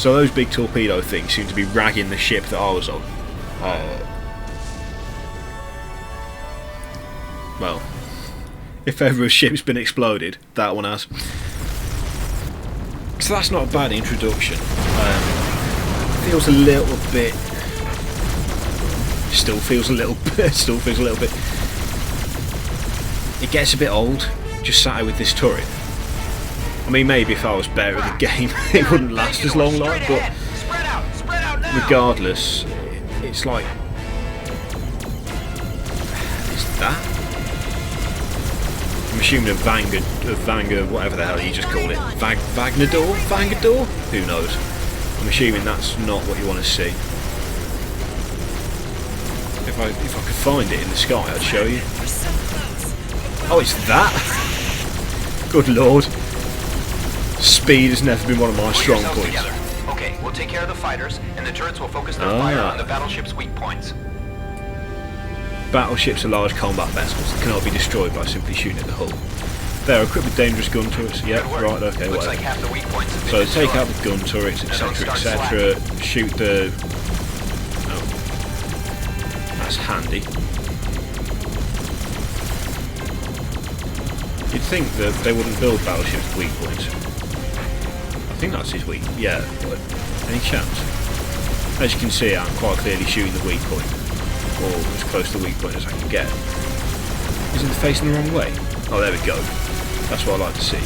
So those big torpedo things seem to be ragging the ship that I was on. Well, if ever a ship's been exploded, that one has. So that's not a bad introduction. Feels a little bit. Still feels a little bit. Still feels a little bit. It gets a bit old. Just sat here with this turret. I mean, maybe if I was better at the game, it wouldn't last as long, like. But regardless, it's like. Is that? I'm assuming a Vanguard, whatever the hell you just call it, Vangador? Who knows? I'm assuming that's not what you want to see. If I could find it in the sky, I'd show you. Oh, it's that? Good lord. Speed has never been one of my strong points. Okay, we'll take care of the fighters, and the turrets will focus their fire on the battleship's weak points. Battleships are large combat vessels that cannot be destroyed by simply shooting at the hull. They are equipped with dangerous gun turrets. Yeah, right, okay, whatever. Like half the weak points have so been take out the gun turrets, etc., etc. Shoot the. Oh, that's handy. You'd think that they wouldn't build battleships with weak points. I think that's his weak. Yeah. Any chance? As you can see, I'm quite clearly shooting the weak point. Or as close to the weak point as I can get. Isn't it facing the wrong way? Oh, there we go. That's what I like to see.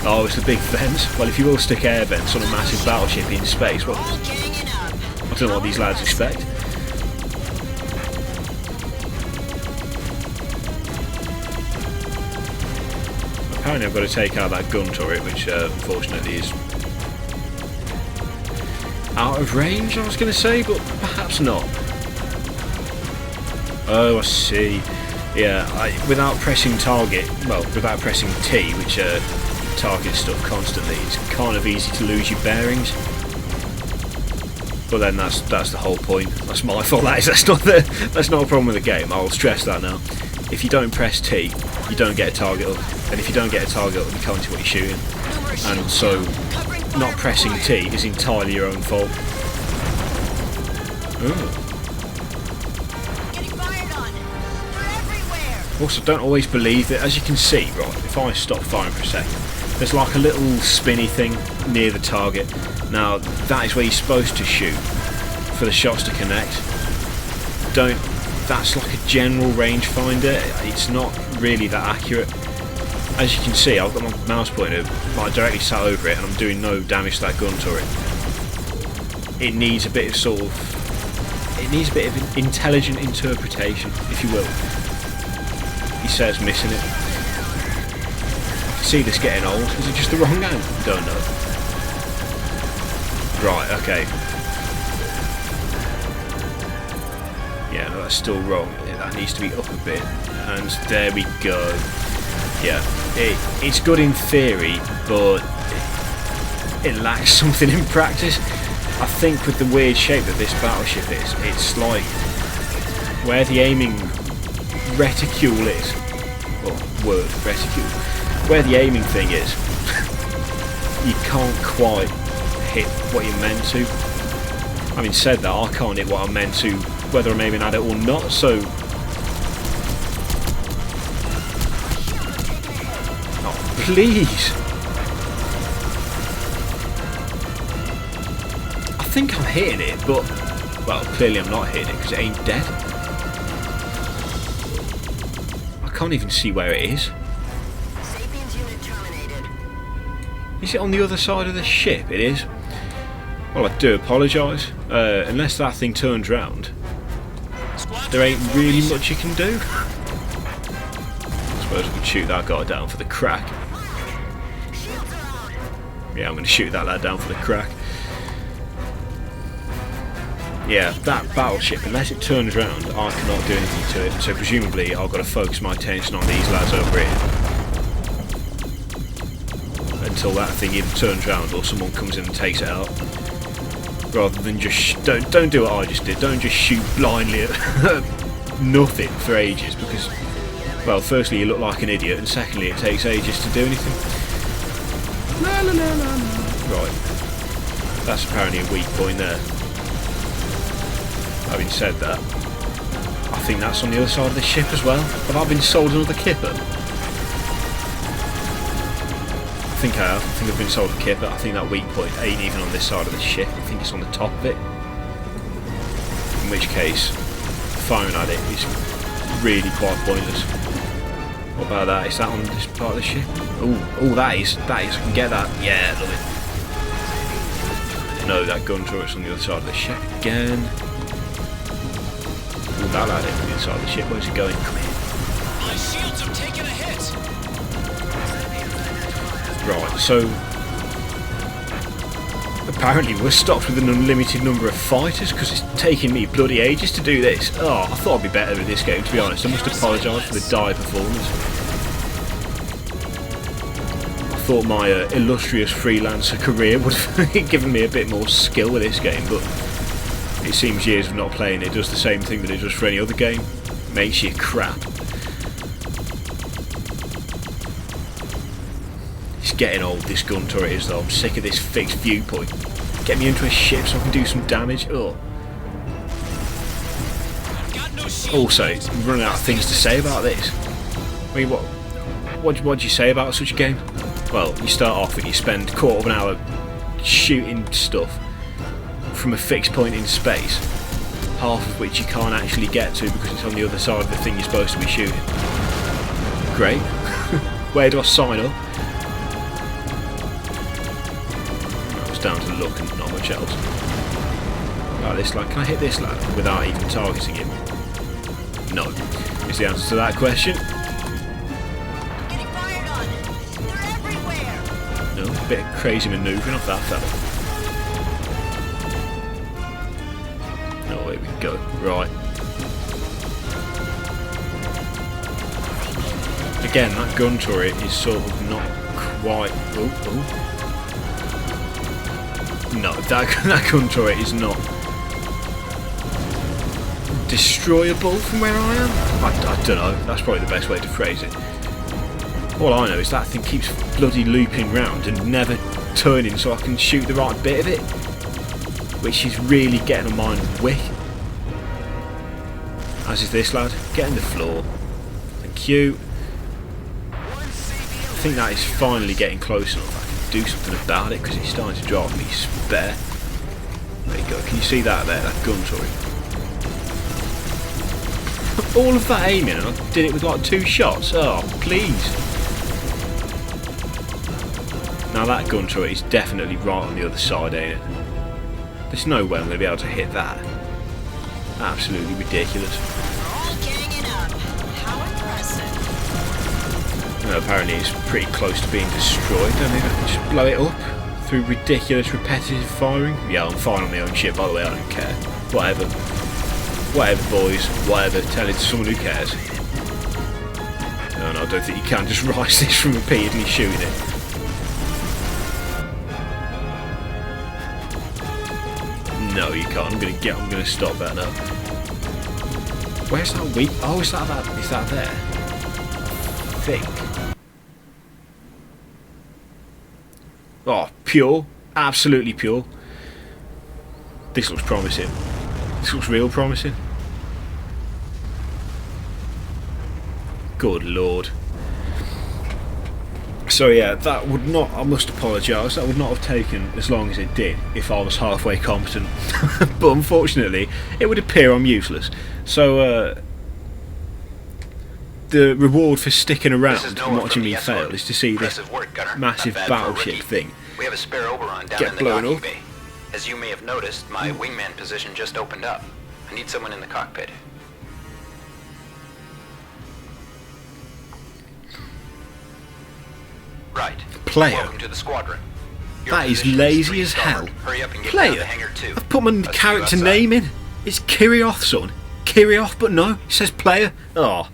Oh, it's the big vents. Well, if you will stick air vents on a massive battleship in space, well, I don't know what these lads expect. Apparently I've got to take out that gun turret, which unfortunately is out of range, I was going to say, but perhaps not. Oh, I see. Yeah, without pressing target, well, without pressing T, which targets stuff constantly, it's kind of easy to lose your bearings. But then that's the whole point. That's my fault. That's not a problem with the game. I'll stress that now. If you don't press T, you don't get a target up, and if you don't get a target up, you can't see what you're shooting. And so, not pressing T is entirely your own fault. Ooh. Also, don't always believe that. As you can see, right, if I stop firing for a second, there's like a little spinny thing near the target. Now, that is where you're supposed to shoot for the shots to connect. That's like a general rangefinder. It's not really that accurate. As you can see, I've got my mouse pointer like directly sat over it, and I'm doing no damage to that gun turret. It needs a bit of intelligent interpretation, if you will. He says missing it. I can see this getting old. Is it just the wrong angle? Don't know. Right, okay. Yeah, no, that's still wrong. That needs to be up a bit. And there we go. Yeah, it's good in theory, but it lacks something in practice. I think with the weird shape that this battleship is, it's like where the aiming reticule is, or reticule, where the aiming thing is, you can't quite hit what you're meant to. Having said that, I can't hit what I'm meant to, whether I'm aiming at it or not, so... Oh, please! I think I'm hitting it, but... Well, clearly I'm not hitting it, because it ain't dead. I can't even see where it is. Is it on the other side of the ship? It is. Well, I do apologise. Unless that thing turns round, there ain't really much you can do. I suppose we can shoot that guy down for the crack. Yeah, I'm going to shoot that lad down for the crack. Yeah, that battleship, unless it turns round, I cannot do anything to it. So presumably I've got to focus my attention on these lads over here. Until that thing either turns round or someone comes in and takes it out. Rather than just don't do what I just did. Don't just shoot blindly at nothing for ages, because, well, firstly you look like an idiot, and secondly it takes ages to do anything. La, la, la, la, la. Right. That's apparently a weak point there. Having said that, I think that's on the other side of the ship as well. Have I been sold another kipper? I think I have. I think I've been sold a kipper. I think that weak point ain't even on this side of the ship. I think it's on the top of it. In which case, firing at it is really quite pointless. What about that? Is that on this part of the ship? Oh, that is. I can get that. Yeah, love it. No, that gun turret's on the other side of the ship again. Oh, that lad on the other side of the ship. Where's it going? Come here. My shields have taken a hit. Right, so apparently we're stocked with an unlimited number of fighters because it's taking me bloody ages to do this. Oh, I thought I'd be better with this game, to be honest. I must apologise for the dire performance. I thought my illustrious freelancer career would have given me a bit more skill with this game, but it seems years of not playing it does the same thing that it does for any other game. Makes you crap. It's getting old, this gun turret is though. I'm sick of this fixed viewpoint. Get me into a ship so I can do some damage. Ugh. Also, I'm running out of things to say about this. I mean, what do you say about such a game? Well, you start off and you spend a quarter of an hour shooting stuff from a fixed point in space, half of which you can't actually get to because it's on the other side of the thing you're supposed to be shooting. Great. Where do I sign up? That was down to luck and not much else. Like this lad. Can I hit this lad without even targeting him? No. Is the answer to that question? Getting fired on. They're everywhere. No. A bit of crazy manoeuvring off that fella. Oh, here we go. Right. Again, that gun turret is sort of not quite... Oh. No, that gun turret is not destroyable from where I am. I don't know. That's probably the best way to phrase it. All I know is that thing keeps bloody looping round and never turning so I can shoot the right bit of it, which is really getting on my wick. As is this lad. Get on the floor. Thank you. I think that is finally getting close enough. I can do something about it because it's starting to drive me spare. There you go. Can you see that there? That gun turret. All of that aiming, and I did it with like 2 shots. Oh, please. Now that gun turret is definitely right on the other side, ain't it? There's no way I'm going to be able to hit that. Absolutely ridiculous. All ganging up. How impressive. Well, apparently it's pretty close to being destroyed. Don't think I can just blow it up through ridiculous repetitive firing. Yeah, I'm firing on my own ship, by the way. I don't care. Whatever. Whatever, boys. Whatever. Tell it to someone who cares. No, I don't think you can just rise this from repeatedly shooting it. No, you can't. I'm gonna stop that now. Where's that weak? Oh, is that there? I think. Oh, pure. Absolutely pure. This looks promising. This looks real promising. Good lord. So yeah, that would not, I must apologise, that would not have taken as long as it did if I was halfway competent. But unfortunately, it would appear I'm useless. So the reward for sticking around and watching me fail is to see this massive battleship thing We have a spare Oberon down get in the blown docking up. bay. As you may have noticed, my wingman position just opened up. I need someone in the cockpit. Right. Player. Welcome to the squadron. Your That is position lazy 3 as hell. starboard. Hurry up and get down Player? to hangar 2. I've put my I'll see you character outside. name in. It's Kirioth, son. Kirioth, but no, it says player. Oh,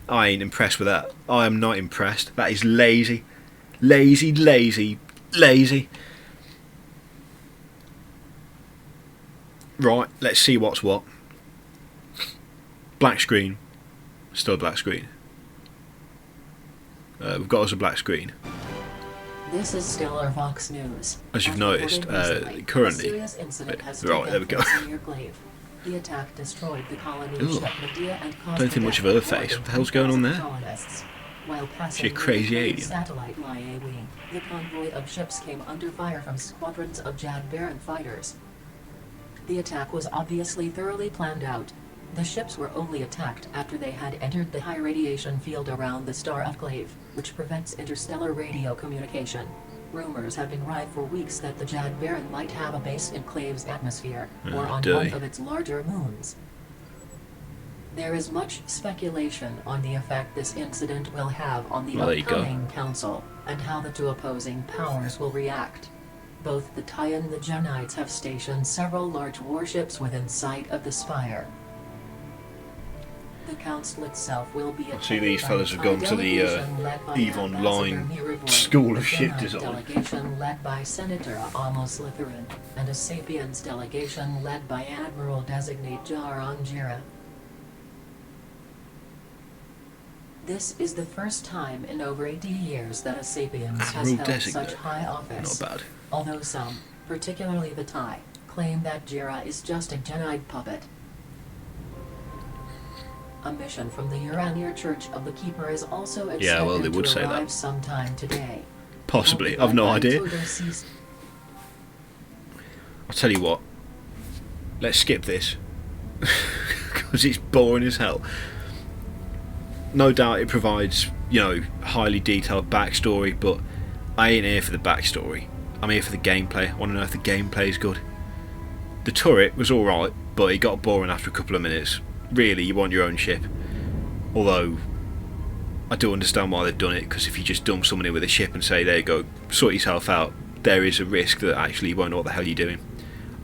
I ain't impressed with that. I am not impressed. That is lazy. Lazy, lazy, lazy. Right, let's see what's what. Black screen. Still black screen. We've got us a black screen. This is Stellar Fox News. As you've As noticed, reported recently, currently... a serious incident has Right, there taken we go. place near Glaive. The attack destroyed the colony Ooh. ship Medea and caused Don't think much of her face. What the hell's going on there? Colonists. While passing She a crazy the alien? satellite Lie wing, the convoy of ships came under fire from squadrons of Jad Baron fighters. The attack was obviously thoroughly planned out. The ships were only attacked after they had entered the high radiation field around the star of Glaive, which prevents interstellar radio communication. Rumors have been rife for weeks that the Jad Baron might have a base in Glaive's atmosphere, or on dirty. one of its larger moons. There is much speculation on the effect this incident will have on the Well, there you go. upcoming council, and how the two opposing powers will react. Both the TIE and the Genites have stationed several large warships within sight of the spire. The council itself will be See, these attended by fellas have gone to the delegation led by EVE Ambassador Online Mirabor, School of a Ship Jedi Design. delegation led by Senator Amos Litherin, and a Sapiens delegation led by Admiral-designate Jaron Jira. This is the first time in over 80 years that a Sapiens has held Admiral-designate. such high office. Not bad. Although some, particularly the TIE, claim that Jira is just a Jedi puppet. A mission from the Uranier Church of the Keeper is also expected Yeah, well, they would to say arrive that. sometime today. Possibly. I've no idea. I'll tell you what. Let's skip this. Because it's boring as hell. No doubt it provides, highly detailed backstory, but I ain't here for the backstory. I'm here for the gameplay. I want to know if the gameplay is good. The turret was alright, but it got boring after a couple of minutes. Really, you want your own ship. Although, I do understand why they've done it, because if you just dump someone in with a ship and say, there you go, sort yourself out, there is a risk that actually you won't know what the hell you're doing.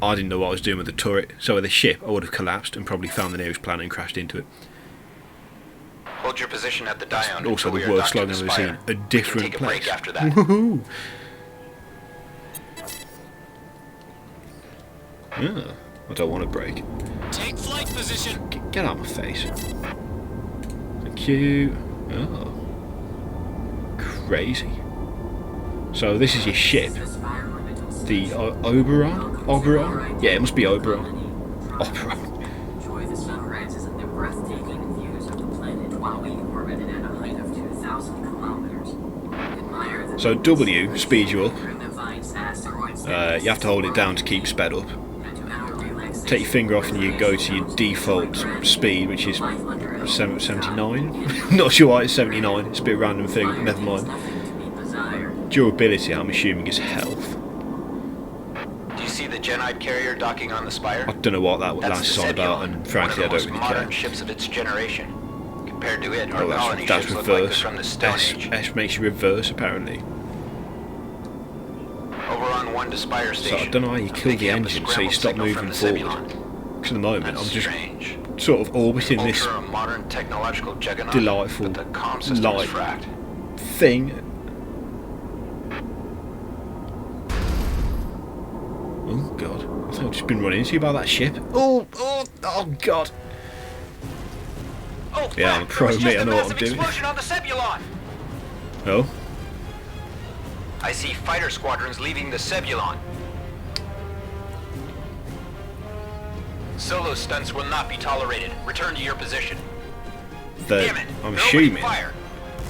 I didn't know what I was doing with the turret, so with the ship I would have collapsed and probably found the nearest planet and crashed into it. Hold your position at the dione. Also until the we are worst docked to slogan the I've ever spire. seen. A different we can take place. a break after that. Woohoo! Yeah, I don't want a break. Take flight position. Get out of my face. Thank you. Oh. Crazy. So this is your ship. The Oberon? Oberon? Yeah, it must be Oberon. Oberon. Enjoy the sunrises and the breathtaking views of the planet while we orbited at a height of 2,000 kilometers. Admire the So W speeds you up. Vines asteroids You have to hold it down to keep sped up. and to our relaxation. Take your finger off and you go to your default speed, which is 79. Not sure why it's 79. It's a bit random figure, but never mind. Durability, I'm assuming, is health. Do you see the Genite carrier docking on the spire? I don't know what that That's last is the on about, Zebulon, and frankly, I one of the don't most really modern care. ships of its generation. Compared to it, our Oh, colony that's ships look like they're reverse. from the Stone Age. S makes you reverse, apparently. Over on 1 to Spire So Station. I don't know how you I'm kill the picking up a engine so you scrambled stop signal from moving the forward. Zebulon. Because at the moment, That's I'm just strange. sort of orbiting this Ultra modern technological juggernaut, delightful but the comm system light is fracked. thing. Oh god, I think I've just been run into by that ship. Oh god. Oh, Yeah, I'm a pro, there was mate, just I a know what I'm massive doing. explosion on the Zebulon. Oh, I see fighter squadrons leaving the Zebulon. Solo stunts will not be tolerated. Return to your position. they're, Damn it! I'm they're opening assuming fire.